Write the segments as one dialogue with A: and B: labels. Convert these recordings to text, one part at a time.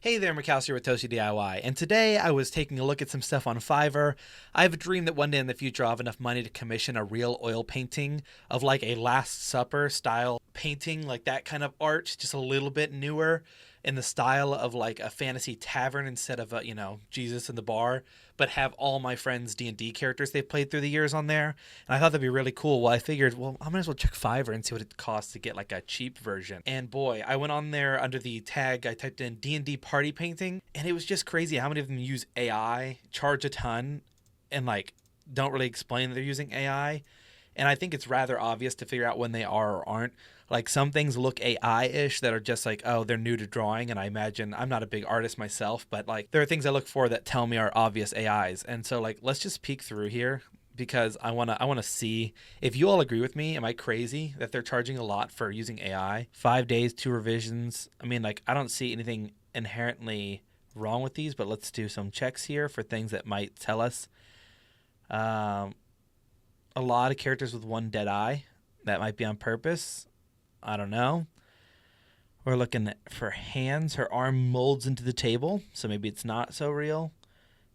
A: Hey there, Mikhail here with Toshi DIY, and today I was taking a look at some stuff on Fiverr. I have a dream that one day in the future I'll have enough money to commission a real oil painting of like a Last Supper style painting, like that kind of art, just a little bit newer in the style of like a fantasy tavern instead of Jesus in the bar, but have all my friends' D&D characters they've played through the years on there. And I thought that'd be really cool. Well, I figured, I might as well check Fiverr and see what it costs to get like a cheap version. And boy, I went on there under the tag, I typed in D&D party painting, and it was just crazy how many of them use AI, charge a ton, and like don't really explain that they're using AI. And I think it's rather obvious to figure out when they are or aren't. Like some things look AI-ish that are just like, oh, they're new to drawing. And I imagine, I'm not a big artist myself, but like there are things I look for that tell me are obvious AIs. And so like, let's just peek through here because I wanna see if you all agree with me. Am I crazy that they're charging a lot for using AI? 5 days, 2 revisions. I mean, like I don't see anything inherently wrong with these, but let's do some checks here for things that might tell us. A lot of characters with one dead eye. That might be on purpose. I don't know. We're looking for hands. Her arm molds into the table, so maybe it's not so real.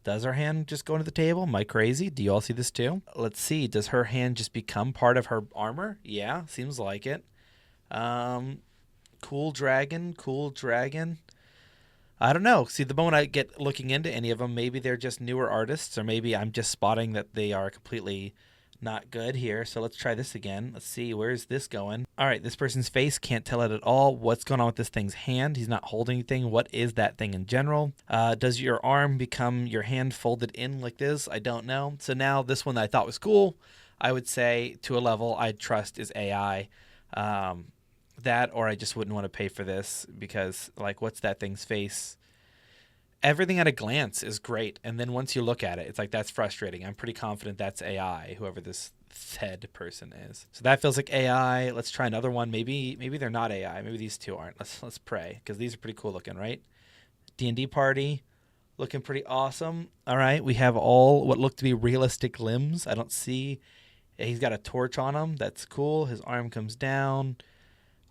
A: Does her hand just go into the table? Am I crazy? Do you all see this too? Let's see. Does her hand just become part of her armor? Yeah, seems like it. Cool dragon. Cool dragon. I don't know. See, the moment I get looking into any of them, maybe they're just newer artists, or maybe I'm just spotting that they are completely not good here. So let's try this again. Let's see, where's this going? All right, this person's face, can't tell it at all. What's going on with this thing's hand? He's not holding anything. What is that thing in general? Does your arm become your hand folded in like this? I don't know. So now this one that I thought was cool, I would say to a level I'd trust is AI. That, or I just wouldn't want to pay for this because like, what's that thing's face? Everything at a glance is great, and then once you look at it, it's like that's frustrating. I'm pretty confident that's AI, whoever this said person is. So that feels like AI. Let's try another one. Maybe they're not AI. Maybe these two aren't. Let's pray, because these are pretty cool looking, right? D&D party, looking pretty awesome. All right, we have all what look to be realistic limbs. I don't see. He's got a torch on him. That's cool. His arm comes down.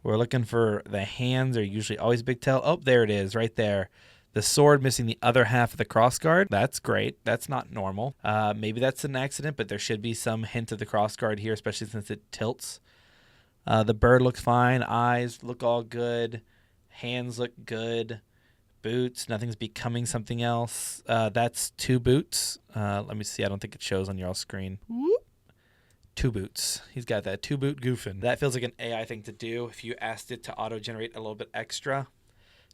A: We're looking for the hands. Are usually always big tail. Oh, there it is, right there. The sword missing the other half of the crossguard. That's great. That's not normal. Maybe that's an accident, but there should be some hint of the crossguard here, especially since it tilts. The bird looks fine. Eyes look all good. Hands look good. Boots. Nothing's becoming something else. That's 2 boots. Let me see. I don't think it shows on your screen. Whoop. 2 boots. He's got that 2-boot goofing. That feels like an AI thing to do if you asked it to auto-generate a little bit extra.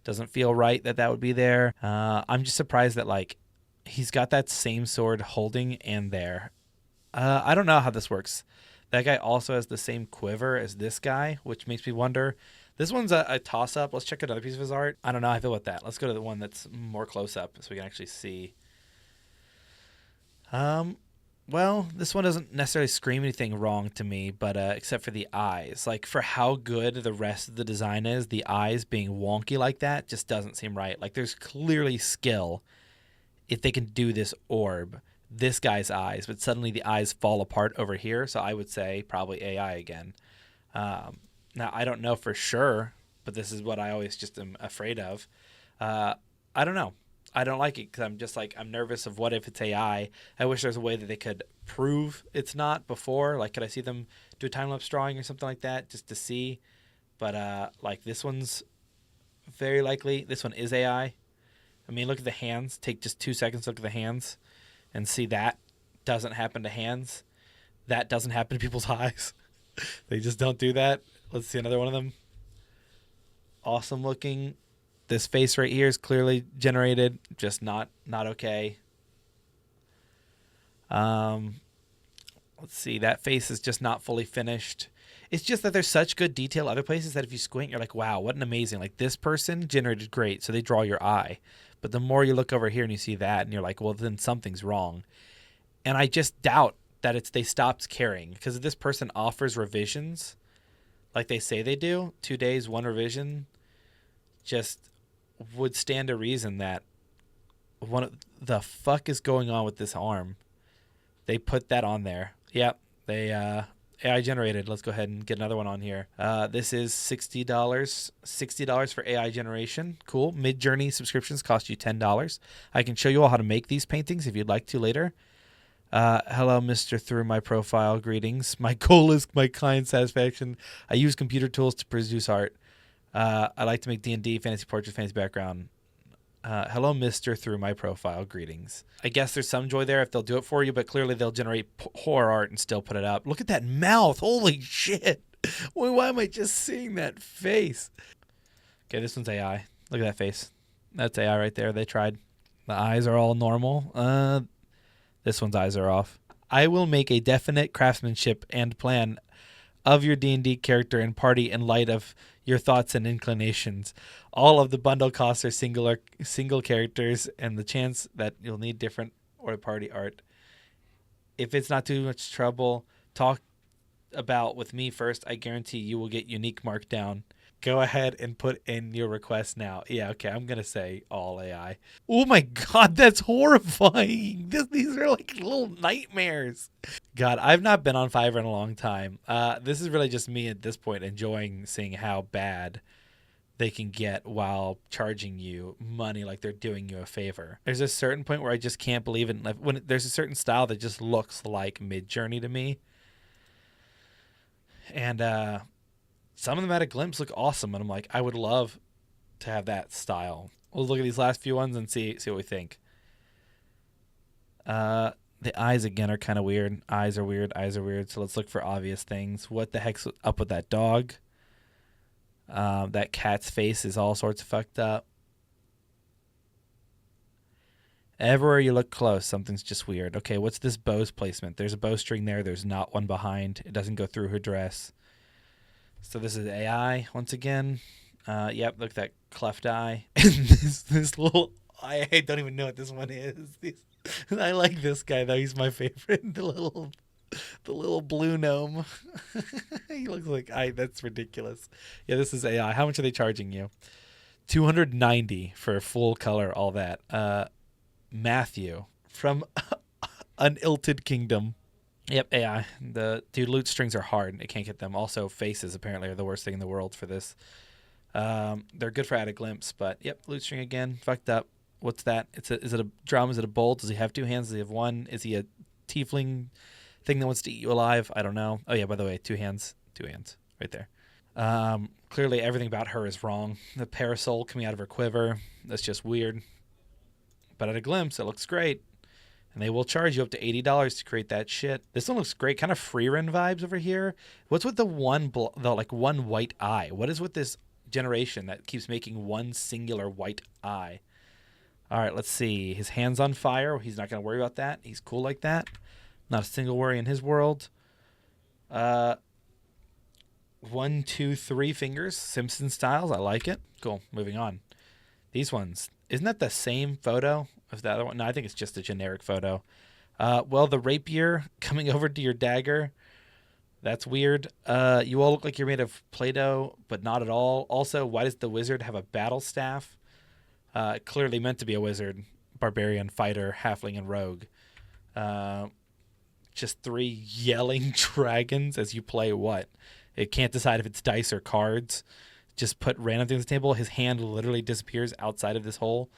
A: Doesn't feel right that would be there. I'm just surprised that like he's got that same sword holding and there. I don't know how this works. That guy also has the same quiver as this guy, which makes me wonder. This one's a toss-up. Let's check another piece of his art. I don't know how I feel about that. Let's go to the one that's more close-up so we can actually see. Well, this one doesn't necessarily scream anything wrong to me, but except for the eyes. Like, for how good the rest of the design is, the eyes being wonky like that just doesn't seem right. Like, there's clearly skill if they can do this orb, this guy's eyes, but suddenly the eyes fall apart over here, so I would say probably AI again. Now, I don't know for sure, but this is what I always just am afraid of. I don't know. I don't like it because I'm just like, I'm nervous of what if it's AI. I wish there's a way that they could prove it's not before. Like, could I see them do a time-lapse drawing or something like that just to see? But like this one's very likely. This one is AI. I mean, look at the hands. Take just 2 seconds to look at the hands and see that doesn't happen to hands. That doesn't happen to people's eyes. They just don't do that. Let's see another one of them. Awesome looking. This face right here is clearly generated, just not okay. Let's see, that face is just not fully finished. It's just that there's such good detail other places that if you squint, you're like, wow, what an amazing, like this person generated great, so they draw your eye. But the more you look over here and you see that, and you're like, well, then something's wrong. And I just doubt that they stopped caring, because if this person offers revisions, like they say they do, 2 days, 1 revision, just would stand to reason that the fuck is going on with this arm. They put that on there. Yep, they AI generated. Let's go ahead and get another one on here. This is $60. $60 for AI generation. Cool. Mid-Journey subscriptions cost you $10. I can show you all how to make these paintings if you'd like to later. Hello, Mr. Through My Profile. Greetings. My goal is my client satisfaction. I use computer tools to produce art. I like to make D&D, fantasy portraits, fantasy background. Hello, Mr. Through My Profile. Greetings. I guess there's some joy there if they'll do it for you, but clearly they'll generate horror art and still put it up. Look at that mouth. Holy shit. Why am I just seeing that face? Okay, this one's AI. Look at that face. That's AI right there. They tried. The eyes are all normal. This one's eyes are off. I will make a definite craftsmanship and plan of your D&D character and party in light of your thoughts and inclinations. All of the bundle costs are single characters, and the chance that you'll need different or party art. If it's not too much trouble, talk about with me first. I guarantee you will get unique markdown. Go ahead and put in your request now. Yeah, okay, I'm going to say all AI. Oh my God, that's horrifying. These are like little nightmares. God, I've not been on Fiverr in a long time. This is really just me at this point enjoying seeing how bad they can get while charging you money like they're doing you a favor. There's a certain point where I just can't believe it. When there's a certain style that just looks like Mid-Journey to me. And some of them at a glimpse look awesome, and I'm like, I would love to have that style. We'll look at these last few ones and see what we think. The eyes again are kind of weird. Eyes are weird. So let's look for obvious things. What the heck's up with that dog? That cat's face is all sorts of fucked up. Everywhere you look close, something's just weird. Okay, what's this bow's placement? There's a bowstring there. There's not one behind. It doesn't go through her dress. So this is AI once again. Yep, look at that cleft eye. And this little, I don't even know what this one is. I like this guy though. He's my favorite. The little blue gnome. He looks like that's ridiculous. Yeah, this is AI. How much are they charging you? $290 for full color, all that. Matthew from Unilted Kingdom. Yep, AI. The loot strings are hard. It can't get them. Also, faces apparently are the worst thing in the world for this. They're good for at a glimpse, but yep, loot string again. Fucked up. What's that? Is it a drum? Is it a bowl? Does he have two hands? Does he have one? Is he a tiefling thing that wants to eat you alive? I don't know. Oh yeah, by the way, two hands right there. Clearly everything about her is wrong. The parasol coming out of her quiver, that's just weird. But at a glimpse, it looks great. And they will charge you up to $80 to create that shit. This one looks great. Kind of Freerun vibes over here. What's with the one white eye? What is with this generation that keeps making one singular white eye? All right, let's see. His hand's on fire. He's not going to worry about that. He's cool like that. Not a single worry in his world. 1, 2, 3 fingers. Simpson styles. I like it. Cool. Moving on. These ones. Isn't that the same photo of the other one? No, I think it's just a generic photo. Well, the rapier coming over to your dagger. That's weird. You all look like you're made of Play-Doh, but not at all. Also, why does the wizard have a battle staff? Clearly meant to be a wizard, barbarian, fighter, halfling, and rogue. Just 3 yelling dragons as you play what? It can't decide if it's dice or cards. Just put random things on the table. His hand literally disappears outside of this hole.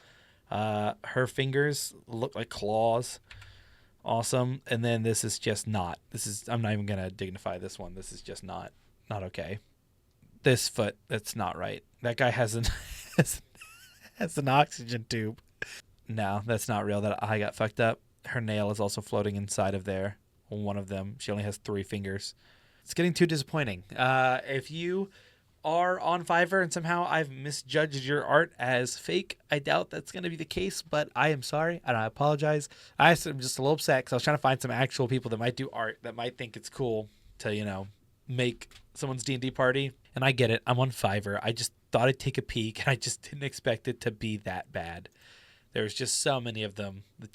A: Her fingers look like claws. Awesome. And then this is just not. I'm not even going to dignify this one. This is just not okay. This foot, that's not right. That guy has an oxygen tube. No, that's not real. That eye got fucked up. Her nail is also floating inside of there. One of them. She only has 3 fingers. It's getting too disappointing. If you are on Fiverr and somehow I've misjudged your art as fake, I doubt that's going to be the case, but I am sorry and I apologize. I'm just a little upset because I was trying to find some actual people that might do art that might think it's cool to, make someone's D&D party. And I get it. I'm on Fiverr. I just thought I'd take a peek and I just didn't expect it to be that bad. There's just so many of them that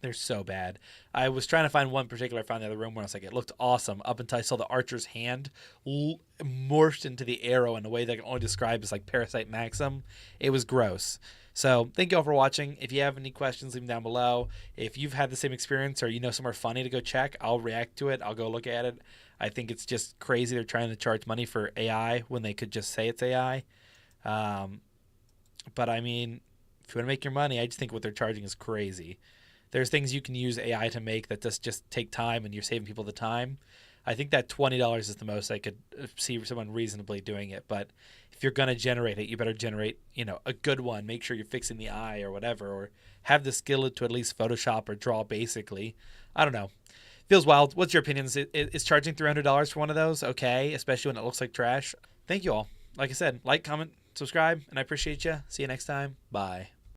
A: they're so bad. I was trying to find one particular I found in the other room where I was like, it looked awesome up until I saw the archer's hand morphed into the arrow in a way that I can only describe as like Parasite Maxim. It was gross. So thank you all for watching. If you have any questions, leave them down below. If you've had the same experience or somewhere funny to go check, I'll react to it. I'll go look at it. I think it's just crazy they're trying to charge money for AI when they could just say it's AI. Um, but I mean, if you want to make your money, I just think what they're charging is crazy. There's things you can use AI to make that just take time, and you're saving people the time. I think that $20 is the most I could see someone reasonably doing it. But if you're gonna generate it, you better generate, a good one. Make sure you're fixing the eye or whatever, or have the skill to at least Photoshop or draw basically. I don't know. Feels wild. What's your opinion? Is charging $300 for one of those okay, especially when it looks like trash? Thank you all. Like I said, like, comment, subscribe, and I appreciate you. See you next time. Bye.